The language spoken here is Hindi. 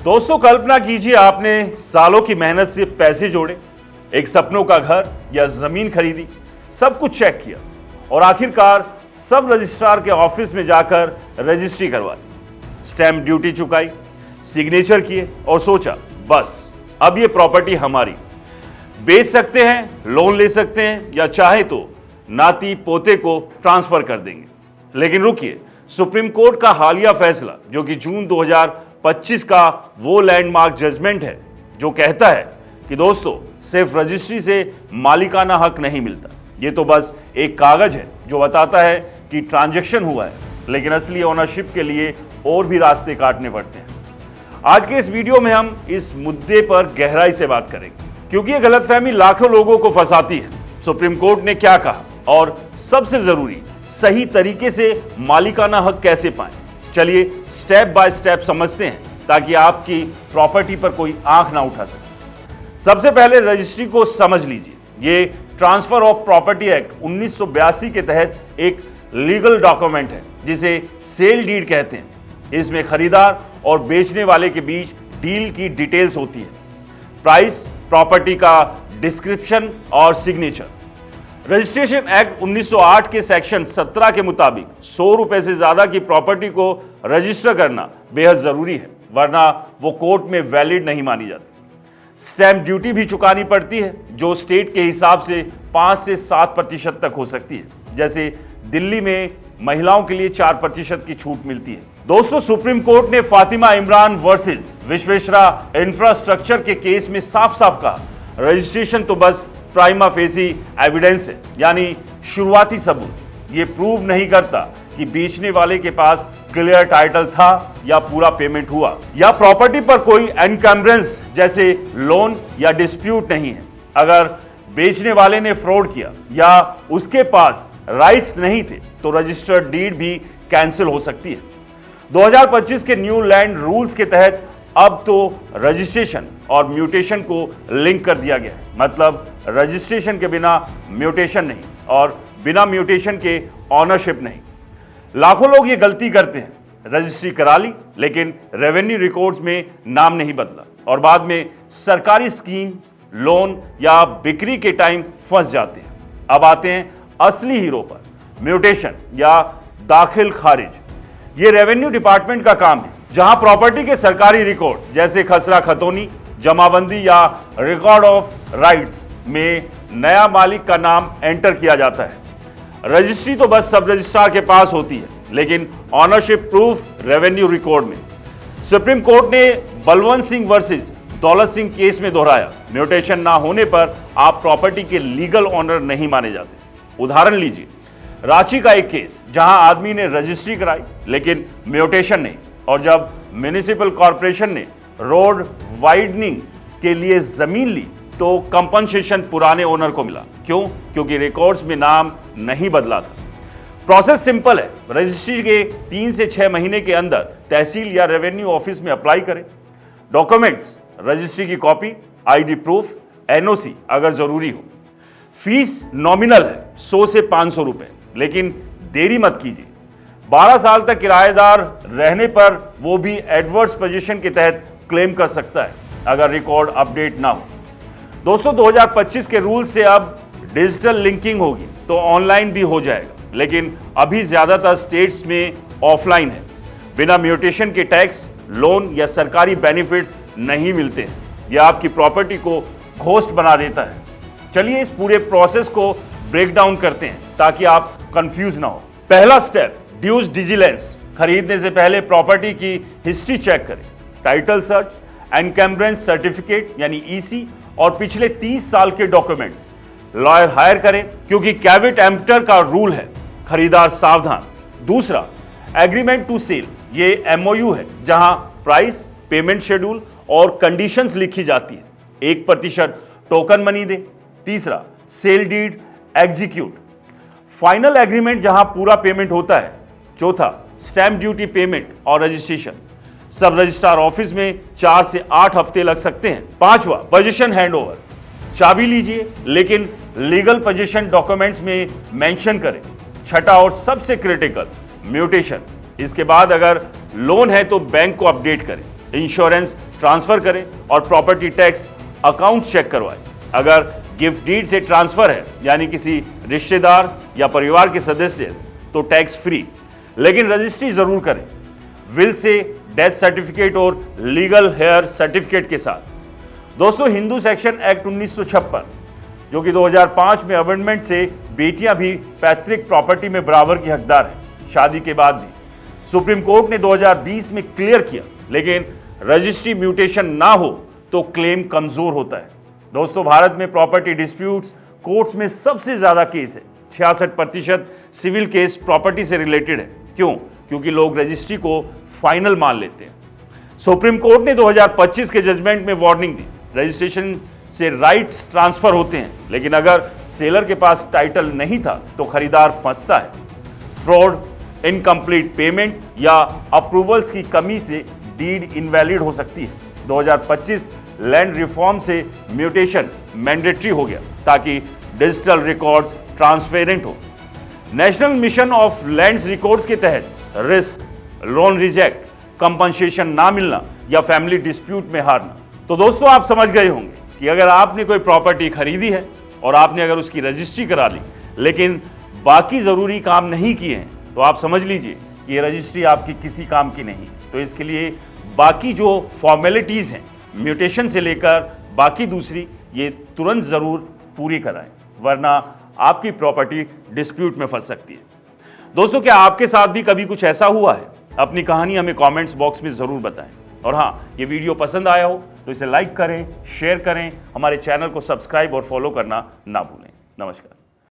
दोस्तों कल्पना कीजिए आपने सालों की मेहनत से पैसे जोड़े, एक सपनों का घर या जमीन खरीदी, सब कुछ चेक किया और आखिरकार सब रजिस्ट्रार के ऑफिस में जाकर रजिस्ट्री करवाई, स्टैंप ड्यूटी चुकाई, सिग्नेचर किए और सोचा बस अब ये प्रॉपर्टी हमारी, बेच सकते हैं, लोन ले सकते हैं या चाहे तो नाती पोते को ट्रांसफर कर देंगे। लेकिन रुकिए, सुप्रीम कोर्ट का हालिया फैसला जो कि जून 2025 का वो लैंडमार्क जजमेंट है जो कहता है कि दोस्तों सिर्फ रजिस्ट्री से मालिकाना हक नहीं मिलता, ये तो बस एक कागज है जो बताता है कि ट्रांजैक्शन हुआ है, लेकिन असली ओनरशिप के लिए और भी रास्ते काटने पड़ते हैं। आज के इस वीडियो में हम इस मुद्दे पर गहराई से बात करेंगे क्योंकि ये गलतफहमी लाखों लोगों को फंसाती है। सुप्रीम कोर्ट ने क्या कहा और सबसे जरूरी सही तरीके से मालिकाना हक कैसे पाएं। चलिए स्टेप बाय स्टेप समझते हैं ताकि आपकी प्रॉपर्टी पर कोई आंख ना उठा सके। सबसे पहले रजिस्ट्री को समझ लीजिए। ये ट्रांसफर ऑफ प्रॉपर्टी एक्ट 1982 के तहत एक लीगल डॉक्यूमेंट है जिसे सेल डीड कहते हैं। इसमें खरीदार और बेचने वाले के बीच डील की डिटेल्स होती है, प्राइस, प्रॉपर्टी का डिस्क्रिप्शन और सिग्नेचर। रजिस्ट्रेशन एक्ट 1908 के सेक्शन 17 के मुताबिक 100 रुपए से ज्यादा की प्रॉपर्टी को रजिस्टर करना बेहद जरूरी है, वरना वो कोर्ट में वैलिड नहीं मानी जाती। स्टैंप ड्यूटी भी चुकानी पड़ती है जो स्टेट के हिसाब से 5 से 7% तक हो सकती है। जैसे दिल्ली में महिलाओं के लिए 4% की छूट मिलती है। दोस्तों सुप्रीम कोर्ट ने फातिमा इमरान वर्सेस विश्वेश्वरा इंफ्रास्ट्रक्चर के केस में साफ साफ कहा रजिस्ट्रेशन तो बस प्राइमा फेसी एविडेंस है, यानी शुरुआती सबूत। ये प्रूव नहीं करता कि बेचने वाले के पास क्लियर टाइटल था या पूरा पेमेंट हुआ या प्रॉपर्टी पर कोई एनकम्बरेंस जैसे लोन या डिस्प्यूट नहीं है। अगर बेचने वाले ने फ्रॉड किया या उसके पास राइट्स नहीं थे तो रजिस्टर्ड डीड भी कैंसिल हो सकती है। 2025 के न्यू लैंड रूल्स के तहत अब तो रजिस्ट्रेशन और म्यूटेशन को लिंक कर दिया गया है, मतलब रजिस्ट्रेशन के बिना म्यूटेशन नहीं और बिना म्यूटेशन के ऑनरशिप नहीं। लाखों लोग ये गलती करते हैं, रजिस्ट्री करा ली लेकिन रेवेन्यू रिकॉर्ड्स में नाम नहीं बदला और बाद में सरकारी स्कीम, लोन या बिक्री के टाइम फंस जाते हैं। अब आते हैं असली हीरो पर, म्यूटेशन या दाखिल खारिज। ये रेवेन्यू डिपार्टमेंट का काम है जहां प्रॉपर्टी के सरकारी रिकॉर्ड जैसे खसरा खतौनी, जमाबंदी या रिकॉर्ड ऑफ राइट्स में नया मालिक का नाम एंटर किया जाता है। रजिस्ट्री तो बस सब रजिस्ट्रार के पास होती है, लेकिन ऑनरशिप प्रूफ रेवेन्यू रिकॉर्ड में। सुप्रीम कोर्ट ने बलवंत सिंह वर्सेस दौलत सिंह केस में दोहराया म्यूटेशन ना होने पर आप प्रॉपर्टी के लीगल ऑनर नहीं माने जाते। उदाहरण लीजिए रांची का एक केस जहां आदमी ने रजिस्ट्री कराई लेकिन म्यूटेशन नहीं, और जब म्युनिसिपल कॉर्पोरेशन ने रोड वाइडनिंग के लिए जमीन ली तो कंपनसेशन पुराने ओनर को मिला। क्यों? क्योंकि रिकॉर्ड्स में नाम नहीं बदला था। प्रोसेस सिंपल है, रजिस्ट्री के 3 से 6 महीने के अंदर तहसील या रेवेन्यू ऑफिस में अप्लाई करें। डॉक्यूमेंट्स, रजिस्ट्री की कॉपी, आईडी प्रूफ, एनओसी अगर जरूरी हो। फीस नॉमिनल है 100 से 500 रुपए, लेकिन देरी मत कीजिए। 12 साल तक किराएदार रहने पर वो भी एडवर्स पोजीशन के तहत क्लेम कर सकता है अगर रिकॉर्ड अपडेट ना हो। दोस्तों 2025 के रूल से अब डिजिटल लिंकिंग होगी तो ऑनलाइन भी हो जाएगा, लेकिन अभी ज्यादातर स्टेट्स में ऑफलाइन है। बिना म्यूटेशन के टैक्स, लोन या सरकारी बेनिफिट्स नहीं मिलते हैं। यह आपकी प्रॉपर्टी को घोस्ट बना देता है। चलिए इस पूरे प्रोसेस को ब्रेक डाउन करते हैं ताकि आप कंफ्यूज ना हो। पहला स्टेप, ड्यूज डिजिलेंस। खरीदने से पहले प्रॉपर्टी की हिस्ट्री चेक करें, टाइटल सर्च, एनकम्बरेंस सर्टिफिकेट यानी ईसी और पिछले 30 साल के डॉक्यूमेंट्स। लॉयर हायर करें क्योंकि कैविट एम्प्टर का रूल है, खरीदार सावधान। दूसरा, एग्रीमेंट टू सेल। ये एमओयू है जहां प्राइस, पेमेंट शेड्यूल और कंडीशंस लिखी जाती है। 1% टोकन मनी दे। तीसरा, sale deed execute, final agreement जहां पूरा पेमेंट होता है। चौथा, स्टैंप ड्यूटी पेमेंट और रजिस्ट्रेशन। सब रजिस्ट्रार ऑफिस में 4 से 8 हफ्ते लग सकते हैं। पांचवा, पोजीशन हैंडओवर। चाबी लीजिए लेकिन लीगल पोजीशन डॉक्यूमेंट्स में मेंशन करें। छठा और सबसे क्रिटिकल, म्यूटेशन। इसके बाद अगर लोन है तो बैंक को अपडेट करें। इंश्योरेंस ट्रांसफर करें और प्रॉपर्टी टैक्स अकाउंट चेक करवाएं। अगर गिफ्ट डीड से ट्रांसफर है यानी किसी रिश्तेदार या परिवार के सदस्य तो टैक्स फ्री, लेकिन रजिस्ट्री जरूर करें विल से, डेथ सर्टिफिकेट और लीगल हेयर सर्टिफिकेट के साथ। दोस्तों, हिंदू सेक्शन एक्ट 1956 जो कि 2005 में अमेंडमेंट से बेटियां भी पैतृक प्रॉपर्टी में बराबर की हकदार हैं शादी के बाद भी, सुप्रीम कोर्ट ने 2020 में क्लियर किया, लेकिन रजिस्ट्री म्यूटेशन ना हो तो क्लेम कमजोर होता है। दोस्तों, भारत में प्रॉपर्टी डिस्प्यूट्स कोर्ट्स में सबसे ज्यादा केस है। 66% सिविल केस प्रॉपर्टी से रिलेटेड है। क्यों? क्योंकि लोग रजिस्ट्री को फाइनल मान लेते हैं। सुप्रीम कोर्ट ने 2025 के जजमेंट में वार्निंग दी, रजिस्ट्रेशन से राइट्स ट्रांसफर होते हैं, लेकिन अगर सेलर के पास टाइटल नहीं था तो खरीदार फंसता है। फ्रॉड, इनकम्प्लीट पेमेंट या अप्रूवल्स की कमी से डीड इनवैलिड हो सकती है। 2025 लैंड रिफॉर्म से म्यूटेशन मैंडेटरी हो गया ताकि डिजिटल रिकॉर्ड्स ट्रांसपेरेंट हो। National mission of lands records के तहत रिस्क, लोन रिजेक्ट, कंपनसेशन ना मिलना या फैमिली डिस्प्यूट में हारना। तो दोस्तों, आप समझ गए होंगे कि अगर आपने कोई प्रॉपर्टी खरीदी है और आपने अगर उसकी रजिस्ट्री करा ली लेकिन बाकी जरूरी काम नहीं किए हैं तो आप समझ लीजिए कि ये रजिस्ट्री आपकी किसी काम की नहीं। तो इसके लिए बाकी जो फॉर्मेलिटीज हैं म्यूटेशन से लेकर बाकी दूसरी, ये तुरंत जरूर पूरी कराएं, वरना आपकी प्रॉपर्टी डिस्प्यूट में फंस सकती है। दोस्तों, क्या आपके साथ भी कभी कुछ ऐसा हुआ है? अपनी कहानी हमें कमेंट्स बॉक्स में जरूर बताएं। और हाँ, ये वीडियो पसंद आया हो तो इसे लाइक करें, शेयर करें, हमारे चैनल को सब्सक्राइब और फॉलो करना ना भूलें। नमस्कार।